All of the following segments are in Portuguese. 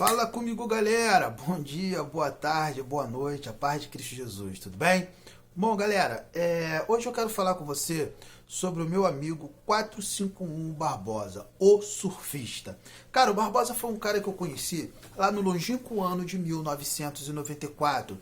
Fala comigo, galera. Bom dia, boa tarde, boa noite, a paz de Cristo Jesus, tudo bem? Bom, galera, hoje eu quero falar com você sobre o meu amigo 451 Barbosa, o surfista. Cara, o Barbosa foi um cara que eu conheci lá no longínquo ano de 1994,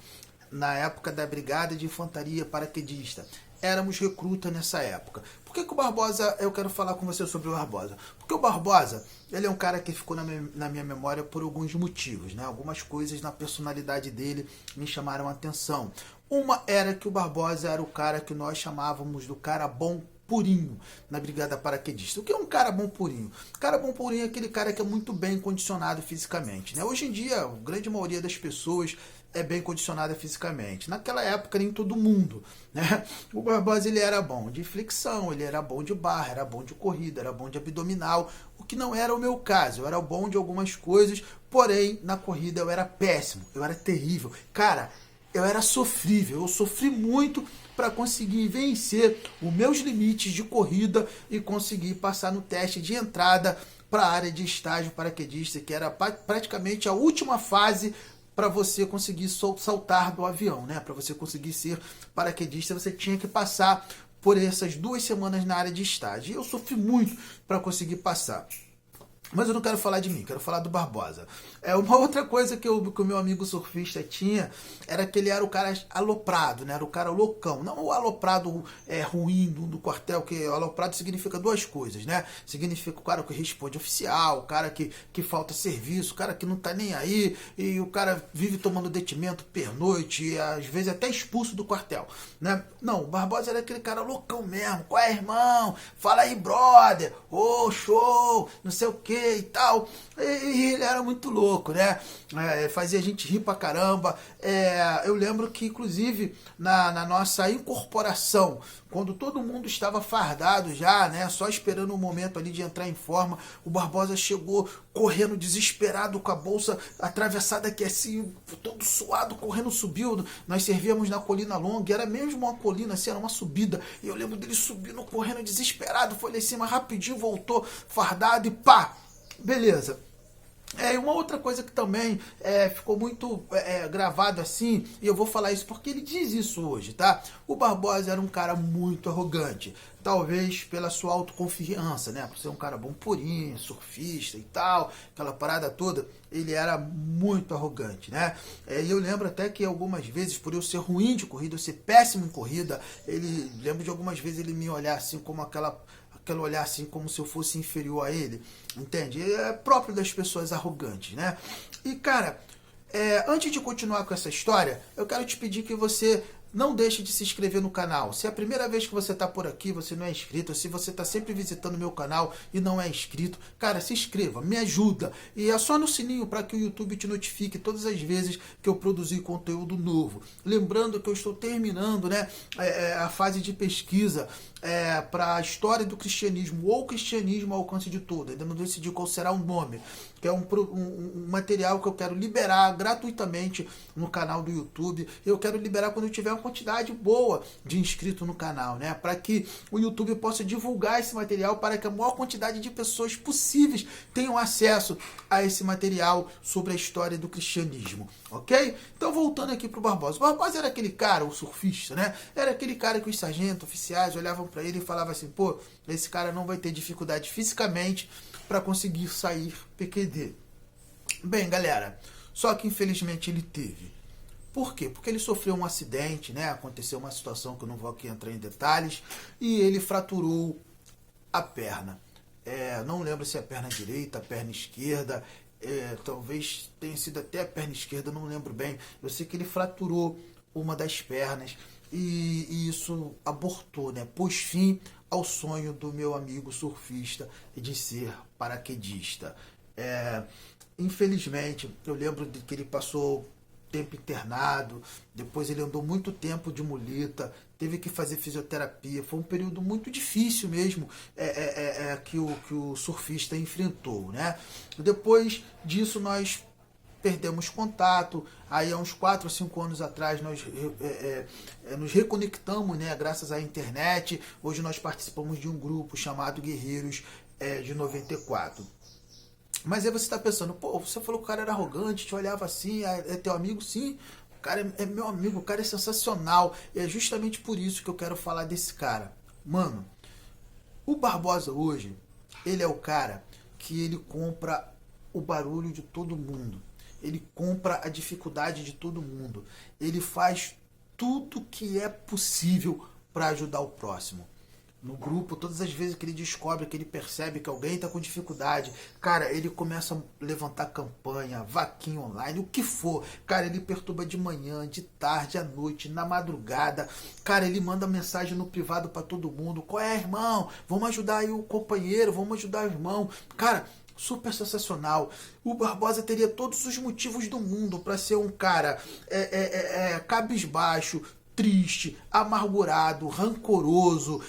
na época da Brigada de Infantaria Paraquedista. Éramos recruta nessa época. Por que o Barbosa, eu quero falar com você sobre o Barbosa? Porque o Barbosa, ele é um cara que ficou na minha memória por alguns motivos, né? Algumas coisas na personalidade dele me chamaram a atenção. Uma era que o Barbosa era o cara que nós chamávamos do cara bom purinho na Brigada Paraquedista. O que é um cara bom purinho? Cara bom purinho é aquele cara que é muito bem condicionado fisicamente, né? Hoje em dia, a grande maioria das pessoas é bem condicionada fisicamente. Naquela época, nem todo mundo, né? O Barbosa, ele era bom de flexão, ele era bom de barra, era bom de corrida, era bom de abdominal, o que não era o meu caso. Eu era bom de algumas coisas, porém, na corrida eu era péssimo, eu era terrível. Cara, eu era sofrível, eu sofri muito para conseguir vencer os meus limites de corrida e conseguir passar no teste de entrada para a área de estágio paraquedista, que era praticamente a última fase para você conseguir saltar do avião, né? Para você conseguir ser paraquedista, você tinha que passar por essas 2 semanas na área de estágio. E eu sofri muito para conseguir passar. Mas eu não quero falar de mim, quero falar do Barbosa. Uma outra coisa que o meu amigo surfista tinha era que ele era o cara aloprado, né? Era o cara loucão. Não o aloprado ruim do quartel, que aloprado significa 2 coisas, né? Significa o cara que responde oficial, o cara que falta serviço, o cara que não tá nem aí, e o cara vive tomando detimento pernoite, e às vezes até expulso do quartel, né? Não, o Barbosa era aquele cara loucão mesmo. Qual é, irmão? Fala aí, brother. Ô, show, não sei o que e tal. E ele era muito louco, né? Fazia a gente rir pra caramba. Eu lembro que, inclusive, na nossa incorporação, quando todo mundo estava fardado já, né? Só esperando o momento ali de entrar em forma, o Barbosa chegou correndo desesperado com a bolsa atravessada aqui assim, todo suado, correndo, subiu. Nós servíamos na Colina Longa, era mesmo uma colina, assim, era uma subida. E eu lembro dele subindo, correndo desesperado, foi lá em cima rapidinho, voltou fardado e pá! Beleza. Uma outra coisa que também ficou muito gravado assim, e eu vou falar isso porque ele diz isso hoje, tá? O Barbosa era um cara muito arrogante, talvez pela sua autoconfiança, né? Por ser um cara bom purinho, surfista e tal, aquela parada toda, ele era muito arrogante, né? E eu lembro até que algumas vezes, por eu ser ruim de corrida, eu ser péssimo em corrida, lembro de algumas vezes ele me olhar assim como aquele olhar assim como se eu fosse inferior a ele, entende? É próprio das pessoas arrogantes, né? E cara, antes de continuar com essa história, eu quero te pedir que você não deixe de se inscrever no canal. Se é a primeira vez que você está por aqui, você não é inscrito, se você está sempre visitando o meu canal e não é inscrito, cara, se inscreva, me ajuda. E é só no sininho para que o YouTube te notifique todas as vezes que eu produzir conteúdo novo. Lembrando que eu estou terminando, né, a fase de pesquisa para a história do cristianismo, ou cristianismo ao alcance de todo. Ainda não decidi qual será o nome, que é um material que eu quero liberar gratuitamente no canal do YouTube. Eu quero liberar quando eu tiver uma quantidade boa de inscritos no canal, né? Para que o YouTube possa divulgar esse material para que a maior quantidade de pessoas possíveis tenham acesso a esse material sobre a história do cristianismo, ok? Então, voltando aqui pro Barbosa. O Barbosa era aquele cara, o surfista, né? Era aquele cara que os sargentos oficiais olhavam para ele e falavam assim, pô, esse cara não vai ter dificuldade fisicamente para conseguir sair PQD. Bem, galera, só que infelizmente ele teve. Por quê? Porque ele sofreu um acidente, né? Aconteceu uma situação que eu não vou aqui entrar em detalhes, e ele fraturou a perna. Não lembro se é a perna direita, a perna esquerda, talvez tenha sido até a perna esquerda, não lembro bem. Eu sei que ele fraturou uma das pernas e isso abortou, né? Pôs fim ao sonho do meu amigo surfista de ser paraquedista. Infelizmente, eu lembro de que ele passou tempo internado, depois ele andou muito tempo de muleta, teve que fazer fisioterapia, foi um período muito difícil mesmo que o surfista enfrentou, né? Depois disso nós perdemos contato, aí há uns 4 ou 5 anos atrás nós nos reconectamos, né, graças à internet. Hoje nós participamos de um grupo chamado Guerreiros de 94. Mas aí você está pensando, pô, você falou que o cara era arrogante, te olhava assim, é teu amigo? Sim, o cara é meu amigo, o cara é sensacional. E é justamente por isso que eu quero falar desse cara. Mano, o Barbosa hoje, ele é o cara que ele compra o barulho de todo mundo. Ele compra a dificuldade de todo mundo. Ele faz tudo que é possível para ajudar o próximo. No grupo, todas as vezes que ele descobre, que ele percebe que alguém está com dificuldade, cara, ele começa a levantar campanha, vaquinha online, o que for. Cara, ele perturba de manhã, de tarde, à noite, na madrugada. Cara, ele manda mensagem no privado para todo mundo. Qual é, irmão? Vamos ajudar aí o companheiro, vamos ajudar o irmão. Cara, super sensacional. O Barbosa teria todos os motivos do mundo para ser um cara cabisbaixo, triste, amargurado, rancoroso,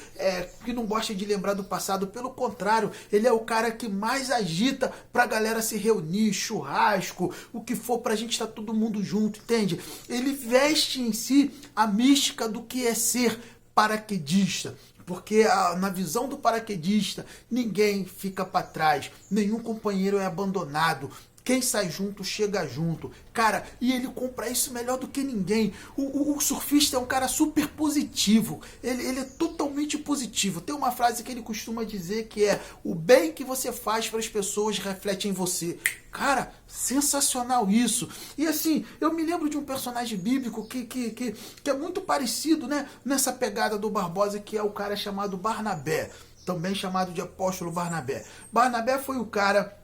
que não gosta de lembrar do passado. Pelo contrário, ele é o cara que mais agita pra galera se reunir, churrasco, o que for, pra gente estar todo mundo junto, entende? Ele veste em si a mística do que é ser paraquedista. Porque na visão do paraquedista, ninguém fica para trás, nenhum companheiro é abandonado. Quem sai junto, chega junto. Cara, e ele compra isso melhor do que ninguém. O surfista é um cara super positivo. Ele é totalmente positivo. Tem uma frase que ele costuma dizer que é: o bem que você faz para as pessoas reflete em você. Cara, sensacional isso. E assim, eu me lembro de um personagem bíblico que é muito parecido, né, nessa pegada do Barbosa, que é o cara chamado Barnabé. Também chamado de apóstolo Barnabé. Barnabé foi o cara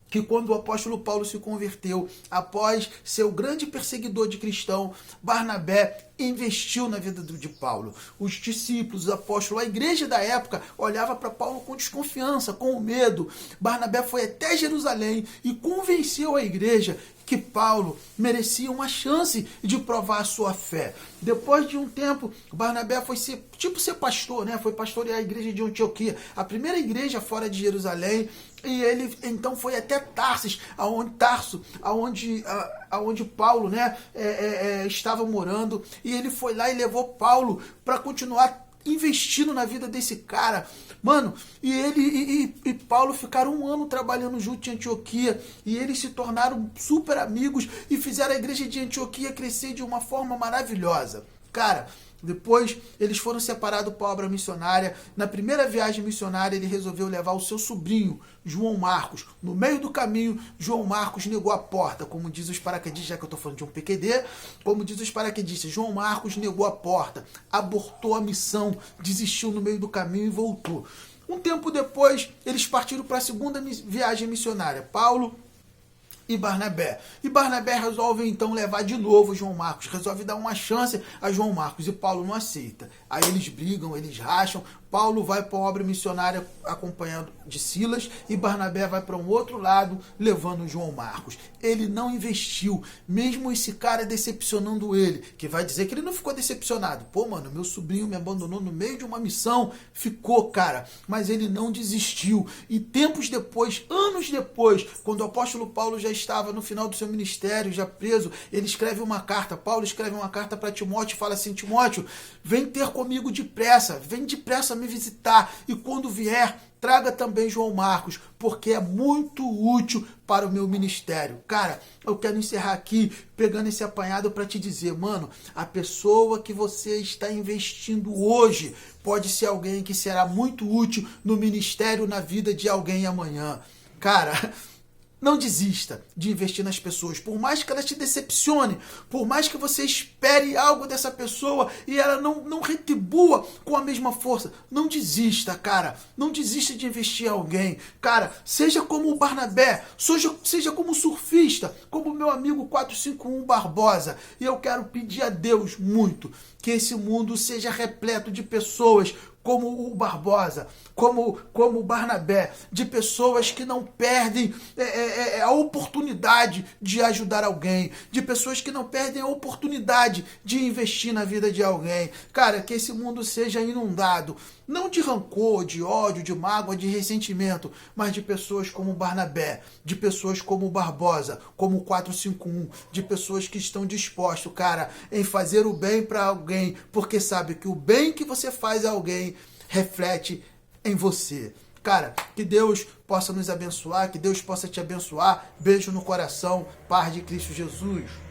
que, quando o apóstolo Paulo se converteu, após ser o grande perseguidor de cristão, Barnabé investiu na vida de Paulo. Os discípulos, os apóstolos, a igreja da época olhava para Paulo com desconfiança, com medo. Barnabé foi até Jerusalém e convenceu a igreja que Paulo merecia uma chance de provar a sua fé. Depois de um tempo, Barnabé foi ser pastor, né? Foi pastorear a igreja de Antioquia, a primeira igreja fora de Jerusalém. E ele então foi até Tarso, aonde Paulo, né, estava morando. E ele foi lá e levou Paulo para continuar investindo na vida desse cara. Mano, e ele e Paulo ficaram um ano trabalhando junto em Antioquia, e eles se tornaram super amigos e fizeram a igreja de Antioquia crescer de uma forma maravilhosa. Cara, depois eles foram separados para a obra missionária. Na primeira viagem missionária, ele resolveu levar o seu sobrinho, João Marcos. No meio do caminho, João Marcos negou a porta. Como diz os paraquedistas, já que eu estou falando de um PQD, como diz os paraquedistas, João Marcos negou a porta, abortou a missão, desistiu no meio do caminho e voltou. Um tempo depois, eles partiram para a segunda viagem missionária. Paulo e Barnabé. E Barnabé resolve então levar de novo João Marcos, resolve dar uma chance a João Marcos, e Paulo não aceita. Aí eles brigam, eles racham. Paulo vai para a obra missionária acompanhado de Silas, e Barnabé vai para um outro lado levando João Marcos. Ele não investiu, mesmo esse cara decepcionando ele, que vai dizer que ele não ficou decepcionado. Pô, mano, meu sobrinho me abandonou no meio de uma missão. Ficou, cara, mas ele não desistiu. E tempos depois, anos depois, quando o apóstolo Paulo já estava no final do seu ministério, já preso, ele escreve uma carta. Paulo escreve uma carta para Timóteo e fala assim: Timóteo, vem ter comigo depressa, vem depressa me visitar, e quando vier, traga também João Marcos, porque é muito útil para o meu ministério. Cara, eu quero encerrar aqui pegando esse apanhado para te dizer, mano, a pessoa que você está investindo hoje pode ser alguém que será muito útil no ministério, na vida de alguém amanhã. Cara, não desista de investir nas pessoas, por mais que ela te decepcione, por mais que você espere algo dessa pessoa e ela não retribua com a mesma força. Não desista, cara. Não desista de investir em alguém. Cara, seja como o Barnabé, seja como o surfista, como o meu amigo 451 Barbosa. E eu quero pedir a Deus muito que esse mundo seja repleto de pessoas como o Barbosa, como o Barnabé, de pessoas que não perdem a oportunidade de ajudar alguém, de pessoas que não perdem a oportunidade de investir na vida de alguém. Cara, que esse mundo seja inundado, não de rancor, de ódio, de mágoa, de ressentimento, mas de pessoas como o Barnabé, de pessoas como o Barbosa, como o 451, de pessoas que estão dispostas, cara, em fazer o bem para alguém, porque sabe que o bem que você faz a alguém reflete em você. Cara, que Deus possa nos abençoar, que Deus possa te abençoar. Beijo no coração, paz de Cristo Jesus.